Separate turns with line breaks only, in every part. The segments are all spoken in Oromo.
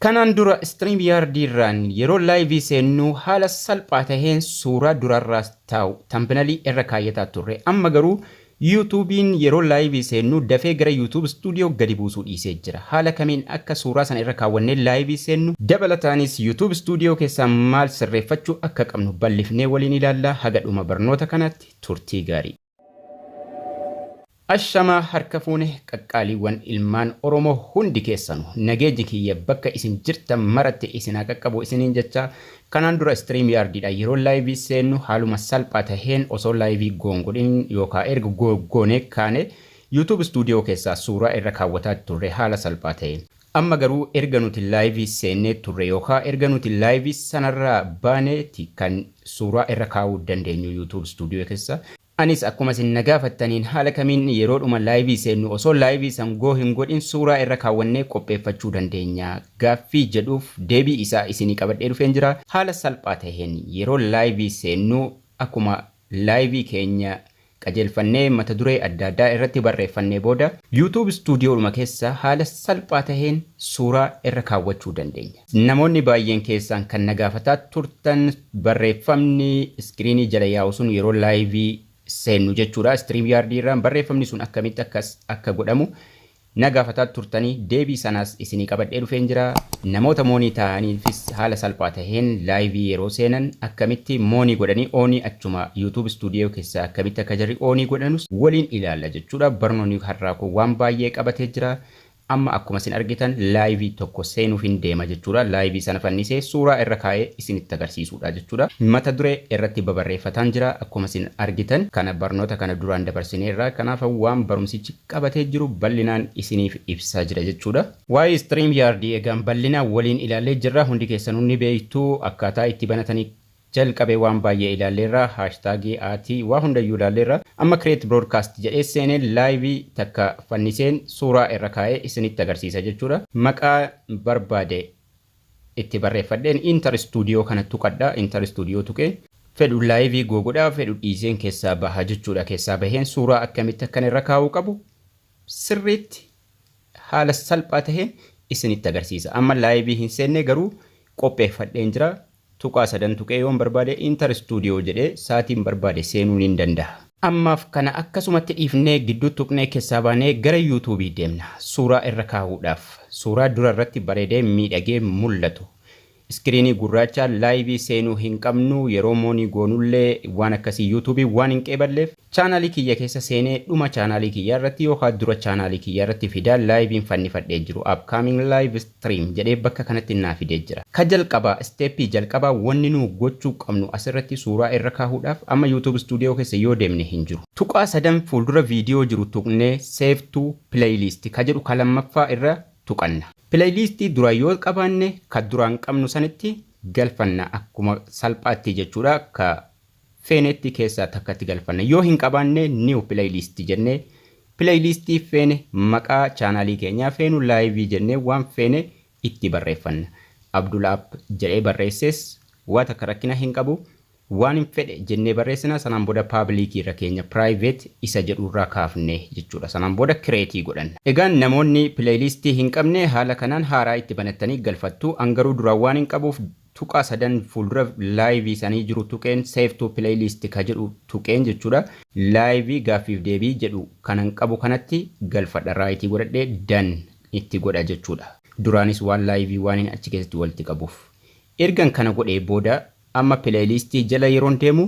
Kanaan dura StreamYard irraan yeroo live seennu haala salphaa taheen suuraa durarraas taa'u tambanalii irra kaayyataa turre. Amma garuu YouTubein yeroo live seennu dafee gara YouTube Studio gadi buusuu dhiisee jira. Haala kamiin akka suuraa sana irra kaawwannee live seennu dabalataanis YouTube Studio keessaa maal sirreeffachuu akka qabnu bal'ifnee waliin ilaalla. Haga dhuma barnoota kanatti turtii gaarii. Ashama harka fuune qaqqaaliiwwan ilmaan Oromoo hundi keessanu nageeji kiyya bakka isin jirtan maratti isin qaqqabu isiniin jecha kanaan dura StreamYardidha yeroo live seennu haaluma salphaa taheen osoo live goongodhin yookaan erga goonee kaane YouTube Studio keessaa suuraa irra kaawwataa turre haala salphaa taheen. Amma garuu erga nuti live seennee turre yookaan erga nuti live sanarraa baaneeti kan suuraa irra kaawuu dandeenyu YouTube Studio keessa. Anis akkuma isin nagaafattaniin haala kamiin yeroo dhuma live seennu osoo live san hin godhin suuraa irra kaawwannee qopheeffachuu dandeenya gaaffii jedhuuf deebii isaa isinii qabadhee dhufeen jira. Haala salphaa taheen yeroo live seennu akkuma live keenya qajeelfannee mata duree adda addaa irratti barreeffannee booda YouTube Studio dhuma keessa haala salphaa taheen suuraa irra kaawwachuu dandeenya. Namoonni baay'een keessaan kan nagaafataa turtan barreeffamni iskiriinii jala yaa'u sun yeroo live seennu jechuudha. StreamYard irraan barreeffamni sun akkamitti akka godhamu nagaafataa turtanii deebii sanaas isinii qabadhee dhufeen jira. Namoota moonii ta'aniifis haala salphaa taheen live yeroo seenan akkamitti moonii godhanii oonii achuma YouTube Studio keessaa akkamitti akka jarri oonii godhanus waliin ilaalla jechuudha. Barnoonni har'aa kun waan baay'ee qabatee jira. Amma akkuma isin argitan live tokko seenuuf hin deema jechuudha. Live sana fannisee suuraa irra kaa'ee isinitti agarsiisuudha jechuudha. Mata duree irratti babarreeffataan jira akkuma isin argitan kana barnoota kana duraan dabarsineerra. Kanaaf waan barumsichi qabatee jiru bal'inaan isiniif ibsaa jira jechuudha. Waa'ee StreamYard eegaan bal'inaan waliin ilaallee jirra. Hundi keessanuu ni beektu akkaataa itti banatanii jalqabee waan baay'ee ilaalleerra hashtagii aatii waa hundayyuu ilaalleerra. Amma create broadcast jedhee seenee live takka fanniseen suuraa irra kaa'ee isinitti agarsiisa jechuudha. Maqaa barbaade itti barreeffadheen Inter Studio kana tuqadha. Inter Studio tuqee fedhu live googodhaa fedhu dhiiseen keessaa baha jechuudha. Keessaa baheen suuraa akkamitti akkan irra kaa'uu qabu sirriitti haala salphaa taheen isinitti agarsiisa. Amma live hin seenne garuu qopheeffadheen jira. Tuqaa sadan tuqee yoon barbaade Inter Studio jedhee saatiin barbaade seenuu ni danda'a. Ammaaf kana akkasumatti dhiifnee gidduu tuqnee keessaa baanee gara YouTube deemna. Suuraa irra kaa'uudhaaf suuraa dura irratti bareedee miidhagee mul'atu. Iskiriinii gurraacha live seenuu hin qabnu yeroo moonii goonullee waan akkasii YouTube waan hin qeeballeef chaanaalii kiyya keessa seenee dhuma chaanaalii kiyya irratti yookaan dura chaanaalii kiyya irratti fidaa live fannifadhee jiru. Upcoming live stream jedhee bakka kanatti naa fidee jira. Ka jalqabaa steepii jalqabaa wanni nu gochuu qabnu asirratti suuraa irra kaa'uudhaaf amma YouTube Studio keessa yoo deemne hin jiru. Tuqaa sadan fuuldura viidiyoo jiru tuqnee save to playlist ka jedhu ka lammaffaa irra tuqanna. Playlistii dura yoo qabaanne ka duraan qabnu sanitti galfanna akkuma salphaatti jechuudha. Ka feenetti keessaa takkatti galfanna. Yoo hin qabaanne new playlist jennee playlistii feene maqaa chaanaalii keenyaa feenu live jennee waan feene itti barreeffanna. Abdulaap jedhee barreesses waa takka rakkina hin qabu. Waan hin fedhe jennee barreessina sanaan booda public irra keenya private isa jedhu irraa kaafne jechuudha. Sanaan booda create godhanna. Egaan namoonni playlistii hin qabne haala kanaan haaraa itti banattanii galfattu. Angaruu duraan waan hin qabuuf tuqaa sadan fuuldura live sanii jiru tuqeen save to playlist ka jedhu tuqeen jechuudha. Live gaaffiif deebii jedhu kanan qabu kanatti galfadha right godhadhee dan itti godha jechuudha. Duraanis waan live waan achi keessatti walitti qabuuf. Ergan kana godhee booda amma playlistii jala yeroon deemu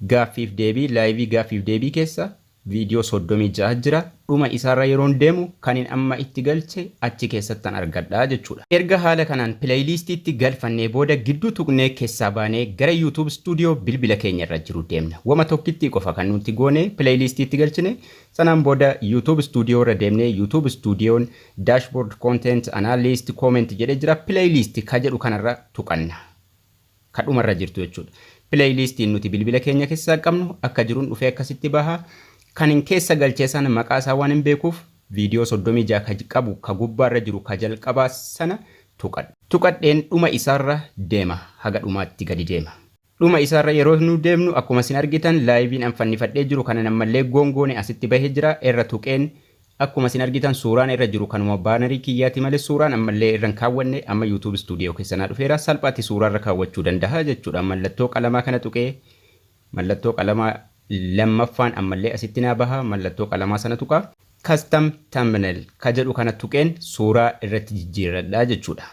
gaaffiif deebii live gaaffiif deebii keessa viidiyoo 36 jira. Dhuma isaarra yeroon deemu kanin amma itti galche achi keessattan argadhaa jechuudha. Erga haala kanaan playlistiitti galfannee booda gidduu tuqnee keessaa baanee gara YouTube Studio bilbila keenya irra jiru deemna. Wama tokkitti qofa kan nuti goone playlistiitti galchine sanaan booda YouTube Studio irra deemnee YouTube Studioon dashboard content analyst comment jedhee jira. Playlist ka jedhu kanarra tuqanna. Kadhumarra jirtu jechuudha. Playlistiin nuti bilbila keenya keessaa qabnu akka jiruun dhufee akkasitti baha. Kanin keessa galchee sana maqaa isaa waan hin beekuuf viidiyoo 36 qabu ka gubbaarra jiru ka jalqabaa sana tuqadha. Tuqadheen dhuma isaarra deema haga dhumaatti gadi deema. Dhuma isaarra yeroo nu deemnu akkuma isin argitan livein an fannifadhee jiru kana ammallee gongoone asitti bahee jira. Irra tuqeen akkuma isin argitan suuraan irra jiru kanuma baanarii kiyyaati malee suuraan ammallee irra kaawwanne amma YouTube studio keessanaa dhufeera salphaatti suuraa irra kaawwachuu danda'a jechuudha. Mallattoo qalamaa kana tuqee mallattoo qalamaa lammaffaan ammallee asitti naa baha mallattoo qalamaa sana tuqaa custom thumbnail ka jedhu kana tuqeen suuraa irratti jijjiirradhaa jechuudha.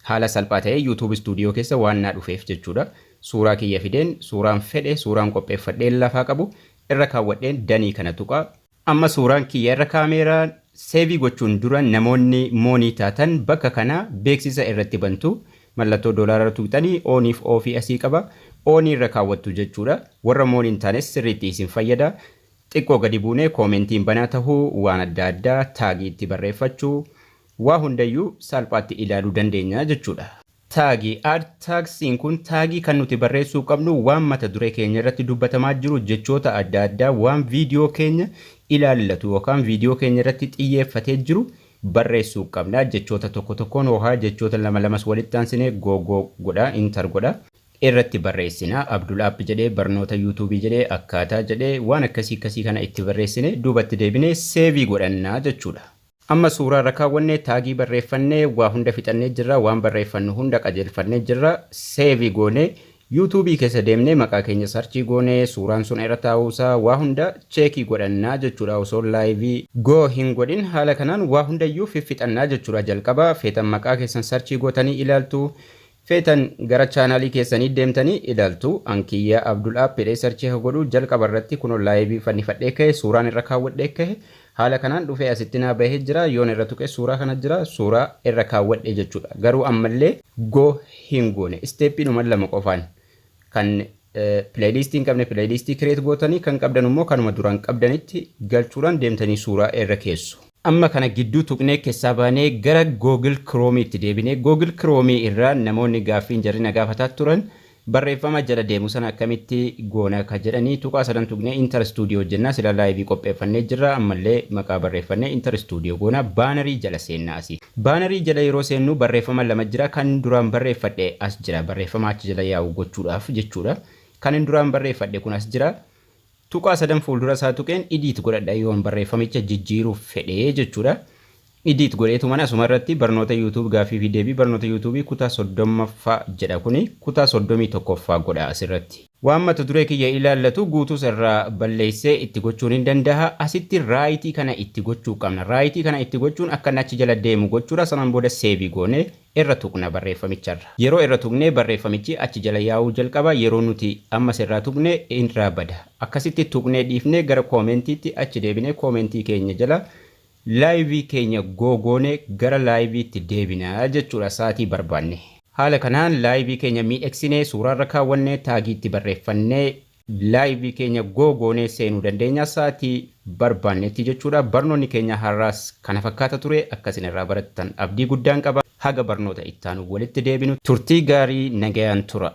Haala salphaa ta'ee YouTube studio keessa waan naa dhufeef jechuudha. Suuraa kiyya fideen suuraan fedhe suuraan qopheeffadhee lafaa qabu irra kaawwadheen danii kana tuqaa. Amma suuraan kiyya irra kaameeraan seevii gochuun dura namoonni moonii taatan bakka kana beeksisa irratti bantu mallattoo doolaara tuqxanii ooniif oofii asii qaba oonii irra kaawwattu jechuudha. Warra mooniin taanes sirriitti isin fayyada. Xiqqoo gadi buunee koomentiin banaa tahuu waan adda addaa taagii itti barreeffachuu waa hundayyuu salphaatti ilaaluu dandeenya jechuudha. Taagii add taagsiin kun taagii kan nuti barreessuu qabnu waan mata duree keenya irratti dubbatamaa jiru jechoota adda addaa waan viidiyoo keenya ilaallatu yookaan viidiyoo keenya irratti xiyyeeffatee jiru barreessuu qabna. Jechoota tokko tokkoon hoohaa jechoota lama lamas walitti aansinee googoo godha intar godha irratti barreessina. Abdul App jedhee barnoota YouTube jedhee akkaataa jedhee waan akkasii kana itti barreessine duubatti deebinee seevii godhannaa jechuudha. Amma suuraa irra kaawwannee taagii barreeffannee waa hunda fixannee jirra waan barreeffannu hunda qajeelfannee jirra seevii goonee YouTube keessa deemnee maqaa keenya sarchii goonee suuraan sun irra taa'uusaa waa hunda cheekii godhannaa jechuudha. Osoo laayivii goo hin godhin haala kanaan waa hundayyuu fiffixannaa jechuudha. Jalqaba feetan maqaa keessan sarchii gootanii ilaaltu feetan gara chaanaalii keessanii deemtanii ilaaltu ankiyya Abdul App jedhee sarchii godhu jalqaba irratti kunoo laayivii fannifadhee ka'e suuraan irra kaawwadhee ka'e haala kanaan dhufee asitti naa bahee jira. Yoon irra tuqe suuraa kana jira suuraa irra kaawwadhe jechuudha. Garuu ammallee goo hin goone isteeppiidhuma lama qofaan kan playlistiin qabne playlistii create gootanii kan qabdan immoo kanuma duraan qabdanitti galchuudhaan deemtanii suuraa irra keessu. Amma kana gidduu tuqnee keessaa baanee gara Google Chrome itti deebinee Google Chrome irraa namoonni gaaffiin jarri na gaafataa turan barreeffama jala deemu sana akkamitti goona ka jedhanii tuqaa sadan tuqnee Inter Studio jennaa sila laayivii qopheeffannee jirra. Ammallee maqaa barreeffannee Inter Studio goona baanarii jala seennaa asii. Baanarii jala yeroo seennu barreeffama lama jira. Kan duraan barreeffadhe as jira barreeffama achi jala yaa'u gochuudhaaf jechuudha. Kan duraan barreeffadhe kun as jira. Tuqaa sadan fuuldura isaa tuqeen edit godhadha yoon barreeffamicha jijjiiruuf fedhee jechuudha. Edit godheetu mana asuma irratti barnoota YouTube gaaffii fi deebii barnoota YouTube kutaa 30ffaa jedha kuni kutaa 31ffaa godha asirratti. Waan mata duree kiyya ilaallatu guutuus irraa balleessee itti gochuun hin danda'a. Asitti raayitii kana itti gochuu qabna. Raayitii kana itti gochuun akka achi jala deemu gochuudha. Sanaan booda seevii goonee irra tuqna barreeffamicharra. Yeroo irra tuqnee barreeffamichi achi jala yaa'uu jalqaba. Yeroo nuti ammas irraa tuqnee irraa bada. Akkasitti tuqnee dhiifnee gara koomentiitti achi deebinee koomentii keenya jala laayivii keenya googoonee gara laayiviitti deebinaa jechuudha sa'aatii barbaanne. Haala kanaan laayivii keenya miidhagsinee suuraa irra kaawwannee taagiitti barreeffannee laayivii keenya googoonee seenuu dandeenya sa'aatii barbaannetti jechuudha. Barnoonni keenya har'aas kana fakkaata ture akkasin irraa barattan abdii guddaan qaba. Haga barnoota ittaanu walitti deebinu turtii gaarii nagayaan tura.